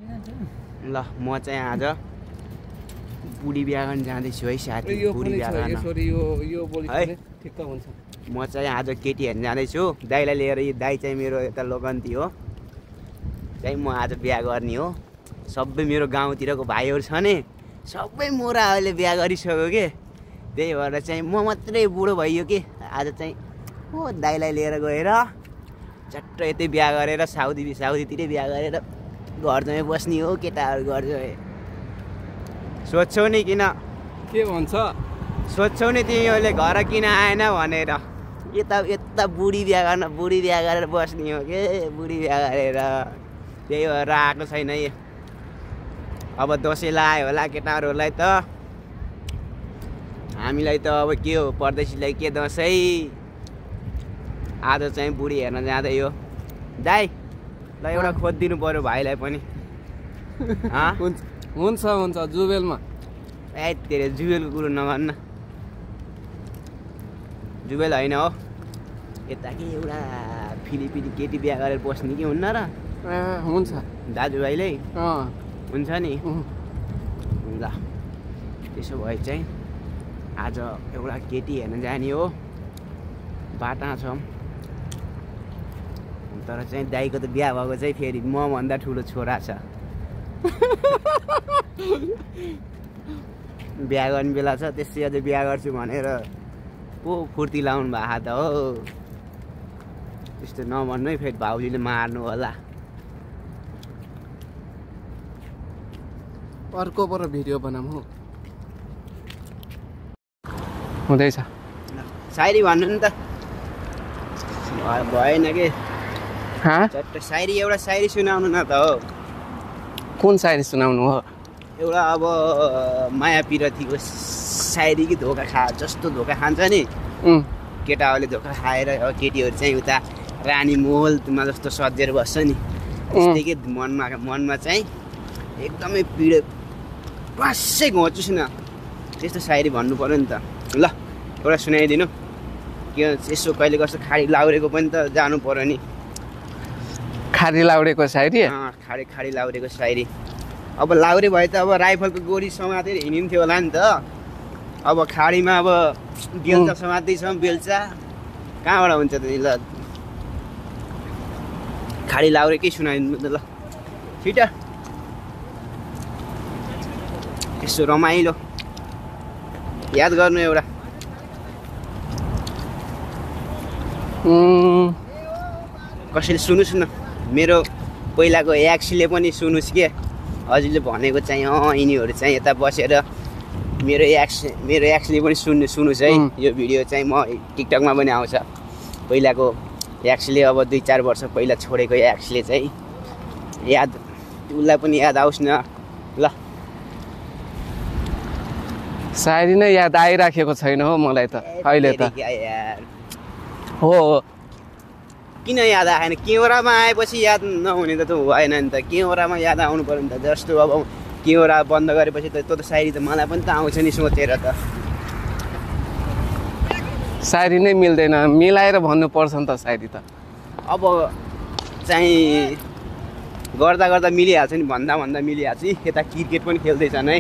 ल म चाहिँ आज बुढी बिहा गर्न जाँदैछु है साथी बुढी बिहा गर्न म चाहिँ आज केटी हेर्न जाँदैछु दाइलाई लिएर यो दाइ चाहिँ मेरो यता लोकन्ती हो चाहिँ म आज बिहा गर्ने हो सबै मेरो गाउँतिरको भाइहरू छ नि सबै मोरा अहिले बिहा गरिसक्यो के त्यही भएर चाहिँ म मात्रै बुढो भइयो कि आज चाहिँ हो दाइलाई लिएर गएर चट्ट यतै बिहा गरेर साउदीतिरै बिहा गरेर घर जाँदै बस्ने हो केटाहरू घर जाँदै सोध्छौ नि किन के भन्छ सोध्छौ नि तिमीहरूले घर किन आएन भनेर यता बुढी बिहा गरेर बस्ने हो के बुढी बिहा गरेर त्यही भएर आएको छैन है अब दसैँ लाग्यो होला केटाहरूलाई त हामीलाई त अब के हो परदेशीलाई के दसैँ आज चाहिँ बुढी हेर्न जाँदै हो दाइ ल एउटा खोजिदिनु पर्यो भाइलाई पनि हुन्छ जुबेलमा ए तेरो जुबेलको कुरो नगर्न जुबेल होइन हो यता के एउटा फिलिपिनी केटी बिहा गरेर बस्ने कि हुन्न र हुन्छ दाजुभाइले हुन्छ नि ल त्यसो भए चाहिँ आज एउटा केटी हेर्न जाने हो बाटा छौँ तर चाहिँ दाइको त बिहा भएको चाहिँ फेरि मभन्दा ठुलो छोरा छ बिहा गर्ने बेला छ त्यसै अझै बिहा गर्छु भनेर पो फुर्ती लाउनु भएको त हो त्यस्तो नभन्नु है फेरि भाउजूले मार्नु होला अर्को पर भिडियो बनाऊँ हो हुँदैछ सायरी भन्नु नि त भएन के चट्ट सायरी एउटा सायरी सुनाउनु न त हो कुन सायरी सुनाउनु हो एउटा अब माया पिरतीको सायरी कि जस्तो धोका खान्छ नि केटाहरूले धोका खाएर केटीहरू चाहिँ उता रानी महलमा जस्तो सजेर बस्छ नि त्यस्तै के मनमा चाहिँ एकदमै पिडो पासै घोचुस् न त्यस्तो सायरी भन्नु पर्यो नि त ल एउटा सुनाइदिनु के यसो कहिले कस्तो खाडी लाउरेको पनि त जानु पर्यो नि खाडी लाउरेको सायरी खाडी लाउरेको सायरी अब लाउरे भए त अब राइफलको गोली समातेर हिँडिन्थ्यो होला नि त अब खाडीमा अब बेल्चा समात्दैछ बेल्चा कहाँबाट हुन्छ त ल खाडी लाउरेकै सुनाइदिनु त ल छिट यसो रमाइलो याद गर्नु एउटा कसैले सुन्नुहोस् न मेरो पहिलाको एक्सीले पनि सुन्नुहोस् के हजुरले भनेको चाहिँ यिनीहरू चाहिँ यता बसेर मेरो एक्सले पनि सुन्नुहोस् है यो भिडियो चाहिँ म टिकटकमा पनि आउँछ पहिलाको एक्सले अब 2-4 वर्ष पहिला छोडेको एक्सले चाहिँ याद उसलाई पनि याद आओस् न ल सायरी नै याद आइराखेको छैन हो मलाई त अहिले त हो किन याद आएन केवरामा आएपछि याद नहुने त भएन नि त केवरामा याद आउनु पर्यो नि त जस्तो अब केवरा बन्द गरेपछि त त्यो त सायरी त मलाई पनि त आउँछ नि सोचेर त सायरी नै मिल्दैन मिलाएर भन्नुपर्छ नि त सायरी त अब चाहिँ गर्दा गर्दा मिलिहाल्छ नि भन्दा मिलिहाल्छ यता क्रिकेट पनि खेल्दैछन् है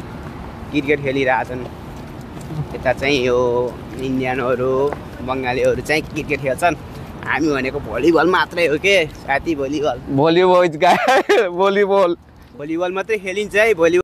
क्रिकेट खेलिरहेछन् यता चाहिँ यो इन्डियनहरू बङ्गालीहरू चाहिँ क्रिकेट खेल्छन् हामी भनेको भलिबल मात्रै हो के साथी भलिबल भलिबल मात्रै खेलिन्छ है भलिबल